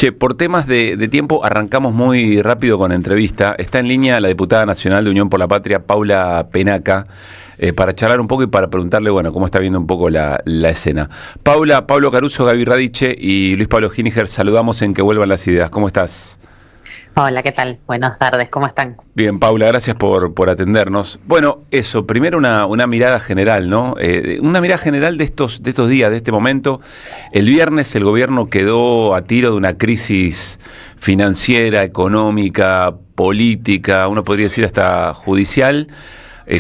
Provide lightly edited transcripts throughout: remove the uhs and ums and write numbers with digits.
Che, por temas de tiempo arrancamos muy rápido con la entrevista. Está en línea la diputada nacional de Unión por la Patria, Paula Penaca, para charlar un poco y para preguntarle, bueno, cómo está viendo un poco la escena. Paula, Pablo Caruso, Gaby Radiche y Luis Pablo Gininger, saludamos en Que Vuelvan las Ideas. ¿Cómo estás? Hola, ¿qué tal? Buenas tardes, ¿cómo están? Bien, Paula, gracias por atendernos. Bueno, eso, primero una mirada general, ¿no? Una mirada general de estos días, de este momento. El viernes el gobierno quedó a tiro de una crisis financiera, económica, política, uno podría decir hasta judicial,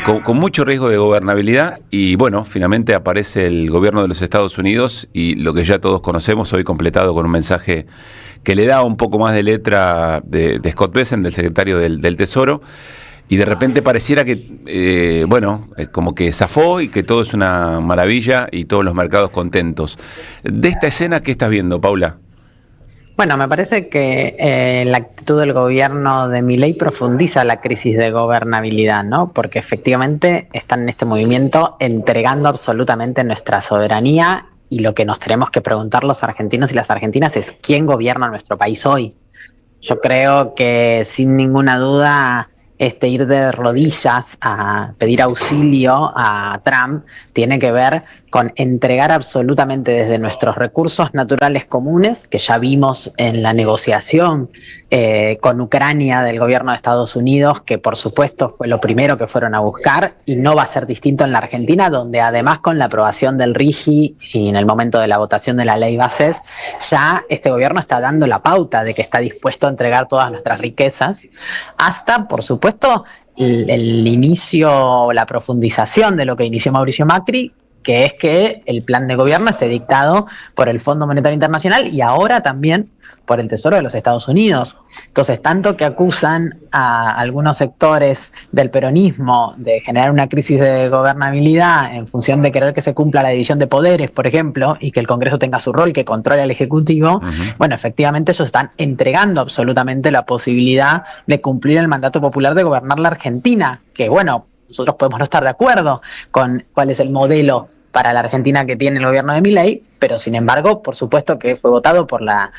con mucho riesgo de gobernabilidad y bueno, finalmente aparece el gobierno de los Estados Unidos y lo que ya todos conocemos, hoy completado con un mensaje que le da un poco más de letra de Scott Bessent, del secretario del Tesoro, y de repente pareciera que, como que zafó y que todo es una maravilla y todos los mercados contentos. De esta escena, ¿qué estás viendo, Paula? Bueno, me parece que la actitud del gobierno de Milei profundiza la crisis de gobernabilidad, ¿no? Porque efectivamente están en este movimiento entregando absolutamente nuestra soberanía y lo que nos tenemos que preguntar los argentinos y las argentinas es ¿quién gobierna nuestro país hoy? Yo creo que sin ninguna duda ir de rodillas a pedir auxilio a Trump tiene que ver con entregar absolutamente desde nuestros recursos naturales comunes, que ya vimos en la negociación con Ucrania del gobierno de Estados Unidos, que por supuesto fue lo primero que fueron a buscar, y no va a ser distinto en la Argentina, donde además con la aprobación del RIGI y en el momento de la votación de la ley bases, ya este gobierno está dando la pauta de que está dispuesto a entregar todas nuestras riquezas, hasta, por supuesto, el inicio, la profundización de lo que inició Mauricio Macri, que es que el plan de gobierno esté dictado por el Fondo Monetario Internacional y ahora también por el Tesoro de los Estados Unidos. Entonces, tanto que acusan a algunos sectores del peronismo de generar una crisis de gobernabilidad en función de querer que se cumpla la división de poderes, por ejemplo, y que el Congreso tenga su rol, que controle al Ejecutivo, bueno, efectivamente ellos están entregando absolutamente la posibilidad de cumplir el mandato popular de gobernar la Argentina, que bueno, nosotros podemos no estar de acuerdo con cuál es el modelo para la Argentina que tiene el gobierno de Milei, pero sin embargo, por supuesto que fue votado por la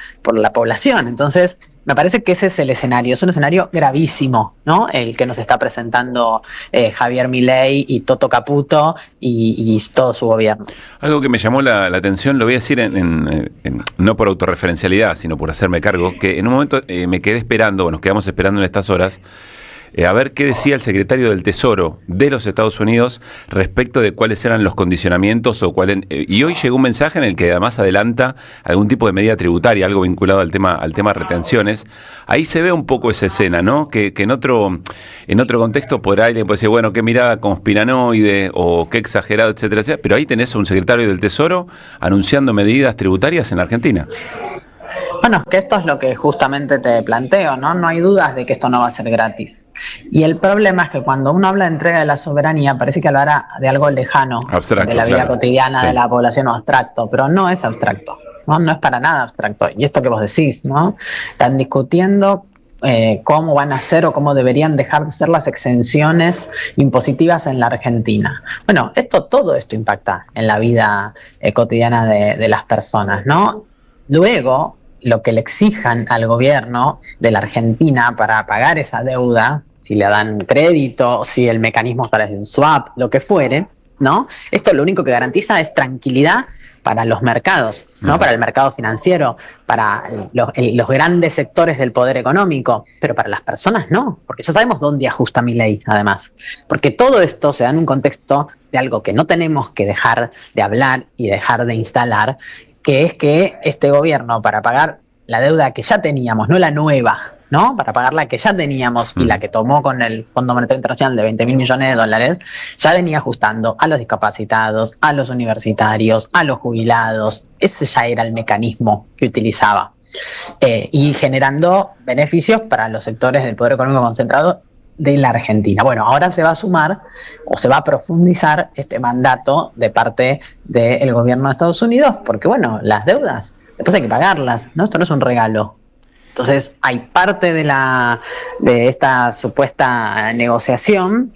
población. Entonces, me parece que ese es el escenario. Es un escenario gravísimo, ¿no? El que nos está presentando Javier Milei y Toto Caputo y todo su gobierno. Algo que me llamó la atención, lo voy a decir no por autorreferencialidad, sino por hacerme cargo, que en un momento me quedé esperando, o nos quedamos esperando en estas horas, a ver qué decía el secretario del Tesoro de los Estados Unidos respecto de cuáles eran los condicionamientos y hoy llegó un mensaje en el que además adelanta algún tipo de medida tributaria, algo vinculado al tema retenciones. Ahí se ve un poco esa escena, ¿no? Que en otro contexto por ahí le puede decir, bueno, qué mirada conspiranoide o qué exagerado, etcétera, etcétera, pero ahí tenés a un secretario del Tesoro anunciando medidas tributarias en Argentina. Bueno, es que esto es lo que justamente te planteo, ¿no? No hay dudas de que esto no va a ser gratis. Y el problema es que cuando uno habla de entrega de la soberanía, parece que hablará de algo lejano, abstracto, de la vida cotidiana, sí, de la población, o abstracto, pero no es abstracto, ¿no? No es para nada abstracto. Y esto que vos decís, ¿no? Están discutiendo cómo van a ser o cómo deberían dejar de ser las exenciones impositivas en la Argentina. Bueno, todo esto impacta en la vida cotidiana de las personas, ¿no? Luego, lo que le exijan al gobierno de la Argentina para pagar esa deuda, si le dan crédito, si el mecanismo es a través de un swap, lo que fuere, ¿no? Esto lo único que garantiza es tranquilidad para los mercados, ¿no? Para el mercado financiero, para los grandes sectores del poder económico, pero para las personas no, porque ya sabemos dónde ajusta Milei, además. Porque todo esto se da en un contexto de algo que no tenemos que dejar de hablar y dejar de instalar, que es que este gobierno, para pagar la deuda que ya teníamos, no la nueva, ¿no? Para pagar la que ya teníamos y la que tomó con el Fondo Monetario Internacional de 20.000 millones de dólares, ya venía ajustando a los discapacitados, a los universitarios, a los jubilados. Ese ya era el mecanismo que utilizaba. Y generando beneficios para los sectores del poder económico concentrado de la Argentina. Bueno, ahora se va a sumar o se va a profundizar este mandato de parte del gobierno de Estados Unidos, porque bueno, las deudas, después hay que pagarlas, ¿no? Esto no es un regalo. Entonces hay parte de esta supuesta negociación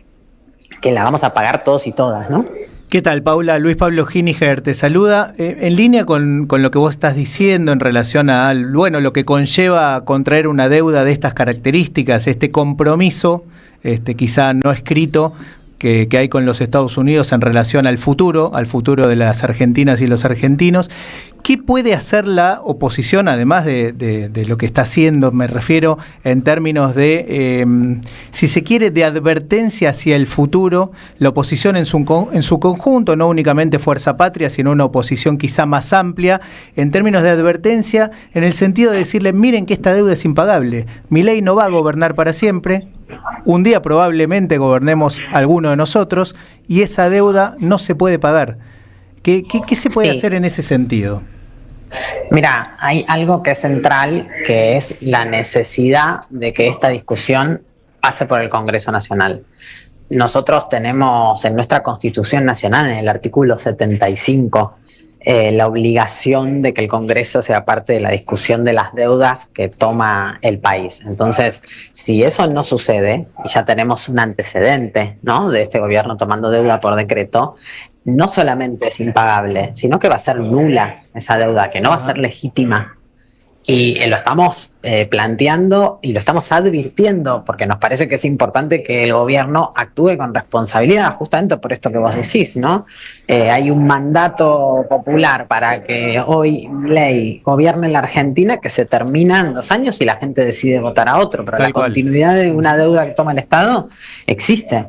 que la vamos a pagar todos y todas, ¿no? ¿Qué tal, Paula? Luis Pablo Giniger te saluda. En línea con lo que vos estás diciendo en relación a lo que conlleva contraer una deuda de estas características, este compromiso, quizá no escrito, que hay con los Estados Unidos en relación al futuro de las argentinas y los argentinos. ¿Qué puede hacer la oposición, además de lo que está haciendo? Me refiero en términos de, si se quiere, de advertencia hacia el futuro, la oposición en su conjunto, no únicamente Fuerza Patria, sino una oposición quizá más amplia, en términos de advertencia, en el sentido de decirle, miren que esta deuda es impagable, Milei no va a gobernar para siempre, un día probablemente gobernemos alguno de nosotros y esa deuda no se puede pagar. ¿Qué se puede hacer en ese sentido? Mira, hay algo que es central, que es la necesidad de que esta discusión pase por el Congreso Nacional. Nosotros tenemos en nuestra Constitución Nacional, en el artículo 75, la obligación de que el Congreso sea parte de la discusión de las deudas que toma el país. Entonces, si eso no sucede, y ya tenemos un antecedente, ¿no?, de este gobierno tomando deuda por decreto, no solamente es impagable, sino que va a ser nula esa deuda, que no va a ser legítima. Y lo estamos planteando y lo estamos advirtiendo porque nos parece que es importante que el gobierno actúe con responsabilidad, justamente por esto que vos decís, ¿no? Hay un mandato popular para que hoy Milei gobierne la Argentina que se termina en 2 años y la gente decide votar a otro, pero la continuidad de una deuda que toma el Estado existe.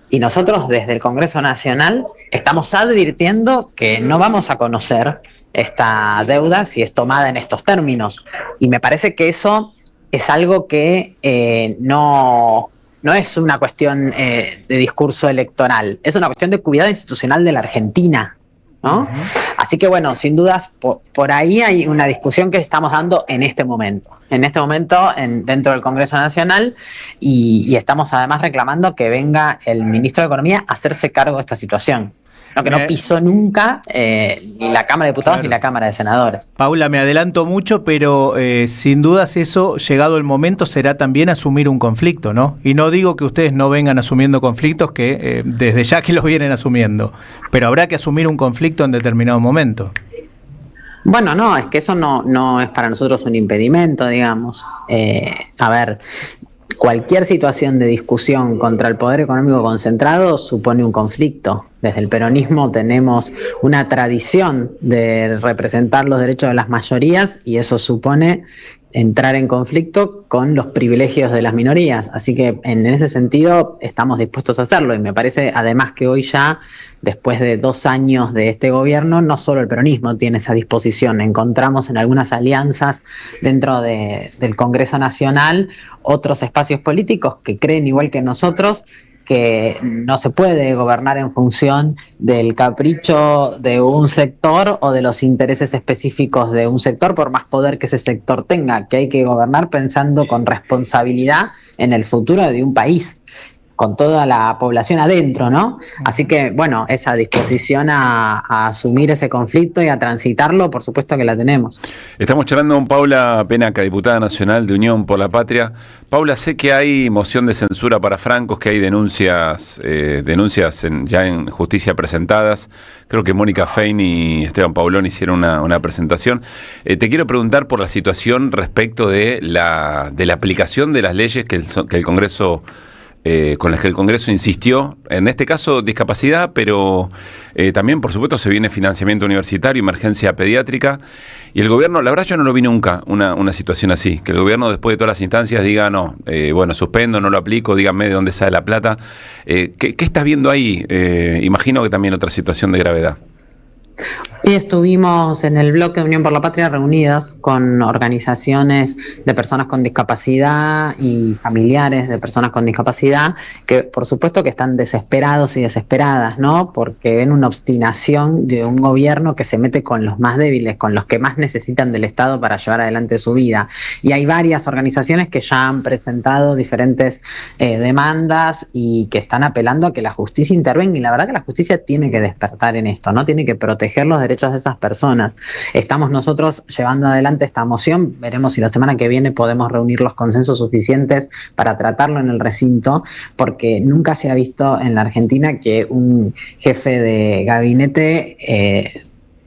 Y nosotros desde el Congreso Nacional estamos advirtiendo que no vamos a conocer esta deuda si es tomada en estos términos. Y me parece que eso es algo que no es una cuestión de discurso electoral, es una cuestión de cuidado institucional de la Argentina, ¿no? Así que bueno, sin dudas, por ahí hay una discusión que estamos dando en este momento dentro del Congreso Nacional y estamos además reclamando que venga el ministro de Economía a hacerse cargo de esta situación. No, que no pisó nunca ni la Cámara de Diputados ni la Cámara de Senadores. Paula, me adelanto mucho, pero sin dudas eso, llegado el momento, será también asumir un conflicto, ¿no? Y no digo que ustedes no vengan asumiendo conflictos, que desde ya que los vienen asumiendo, pero habrá que asumir un conflicto en determinado momento. Bueno, no, es que eso no es para nosotros un impedimento, digamos. A ver, cualquier situación de discusión contra el poder económico concentrado supone un conflicto. Desde el peronismo tenemos una tradición de representar los derechos de las mayorías y eso supone entrar en conflicto con los privilegios de las minorías. Así que en ese sentido estamos dispuestos a hacerlo y me parece además que hoy ya, después de 2 años de este gobierno, no solo el peronismo tiene esa disposición. Encontramos en algunas alianzas dentro del Congreso Nacional otros espacios políticos que creen igual que nosotros que no se puede gobernar en función del capricho de un sector o de los intereses específicos de un sector, por más poder que ese sector tenga, que hay que gobernar pensando con responsabilidad en el futuro de un país, con toda la población adentro, ¿no? Así que, bueno, esa disposición a asumir ese conflicto y a transitarlo, por supuesto que la tenemos. Estamos charlando con Paula Penaca, diputada nacional de Unión por la Patria. Paula, sé que hay moción de censura para Francos, que hay denuncias ya en justicia presentadas. Creo que Mónica Fein y Esteban Paulón hicieron una presentación. Te quiero preguntar por la situación respecto de la aplicación de las leyes que el Congreso con las que el Congreso insistió, en este caso discapacidad, pero también por supuesto se viene financiamiento universitario, emergencia pediátrica, y el gobierno, la verdad yo no lo vi nunca una situación así, que el gobierno después de todas las instancias diga no, bueno, suspendo, no lo aplico, díganme de dónde sale la plata. ¿Qué estás viendo ahí? Imagino que también otra situación de gravedad. Hoy estuvimos en el bloque de Unión por la Patria reunidas con organizaciones de personas con discapacidad y familiares de personas con discapacidad que por supuesto que están desesperados y desesperadas, ¿no? Porque ven una obstinación de un gobierno que se mete con los más débiles, con los que más necesitan del Estado para llevar adelante su vida. Y hay varias organizaciones que ya han presentado diferentes demandas y que están apelando a que la justicia intervenga. Y la verdad que la justicia tiene que despertar en esto, ¿no? Tiene que proteger proteger los derechos de esas personas. Estamos nosotros llevando adelante esta moción, veremos si la semana que viene podemos reunir los consensos suficientes para tratarlo en el recinto, porque nunca se ha visto en la Argentina que un jefe de gabinete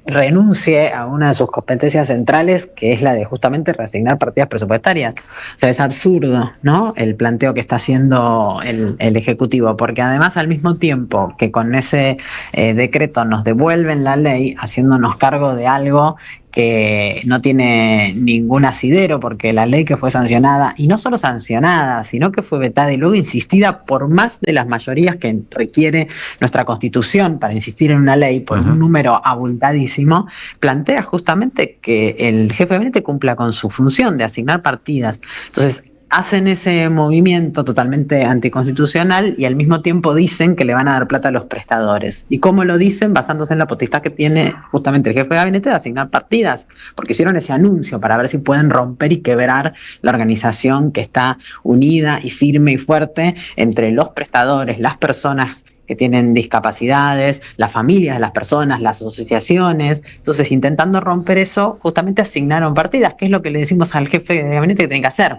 renuncie a una de sus competencias centrales, que es la de justamente reasignar partidas presupuestarias. O sea, es absurdo, ¿no?, el planteo que está haciendo el Ejecutivo, porque además al mismo tiempo que con ese decreto nos devuelven la ley, haciéndonos cargo de algo que no tiene ningún asidero, porque la ley que fue sancionada, y no solo sancionada, sino que fue vetada y luego insistida por más de las mayorías que requiere nuestra Constitución para insistir en una ley, por un número abultadísimo, plantea justamente que el jefe de gabinete cumpla con su función de asignar partidas. Entonces, hacen ese movimiento totalmente anticonstitucional y al mismo tiempo dicen que le van a dar plata a los prestadores. ¿Y cómo lo dicen? Basándose en la potestad que tiene justamente el jefe de gabinete de asignar partidas, porque hicieron ese anuncio para ver si pueden romper y quebrar la organización que está unida y firme y fuerte entre los prestadores, las personas que tienen discapacidades, las familias de las personas, las asociaciones. Entonces, intentando romper eso, justamente asignaron partidas, que es lo que le decimos al jefe de gabinete que tiene que hacer.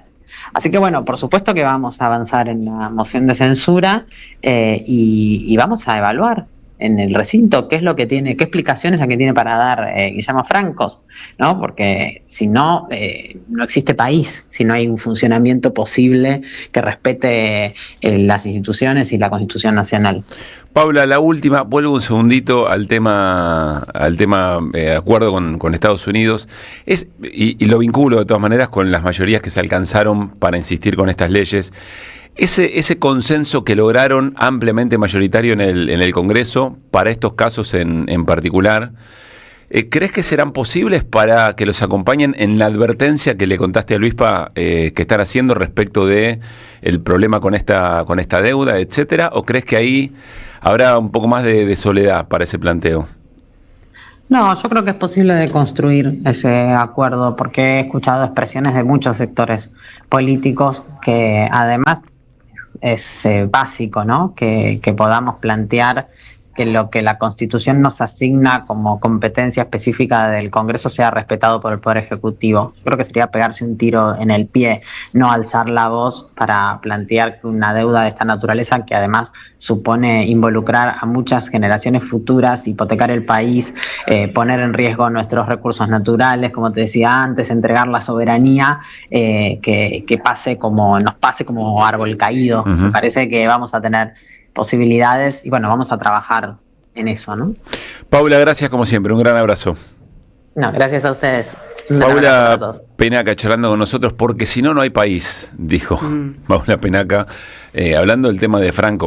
Así que bueno, por supuesto que vamos a avanzar en la moción de censura y vamos a evaluar en el recinto qué es lo que tiene, qué explicación es la que tiene para dar Guillermo Francos, ¿no? Porque si no, no existe país, si no hay un funcionamiento posible que respete las instituciones y la Constitución Nacional. Paula, la última, vuelvo un segundito al tema acuerdo con Estados Unidos, y lo vinculo de todas maneras con las mayorías que se alcanzaron para insistir con estas leyes. Ese consenso que lograron ampliamente mayoritario en el Congreso para estos casos en particular, ¿crees que serán posibles para que los acompañen en la advertencia que le contaste a Luispa que están haciendo respecto de el problema con esta deuda, etcétera? ¿O crees que ahí habrá un poco más de soledad para ese planteo? No, yo creo que es posible de construir ese acuerdo, porque he escuchado expresiones de muchos sectores políticos que además es básico, ¿no?, que podamos plantear que lo que la Constitución nos asigna como competencia específica del Congreso sea respetado por el Poder Ejecutivo. Yo creo que sería pegarse un tiro en el pie, no alzar la voz para plantear que una deuda de esta naturaleza, que además supone involucrar a muchas generaciones futuras, hipotecar el país, poner en riesgo nuestros recursos naturales, como te decía antes, entregar la soberanía, que nos pase como árbol caído. Me parece que vamos a tener posibilidades y bueno, vamos a trabajar en eso, ¿no? Paula, gracias como siempre, un gran abrazo. No, gracias a ustedes. Paula Penaca charlando con nosotros, porque si no, no hay país, dijo Paula Penaca, hablando del tema de Franco.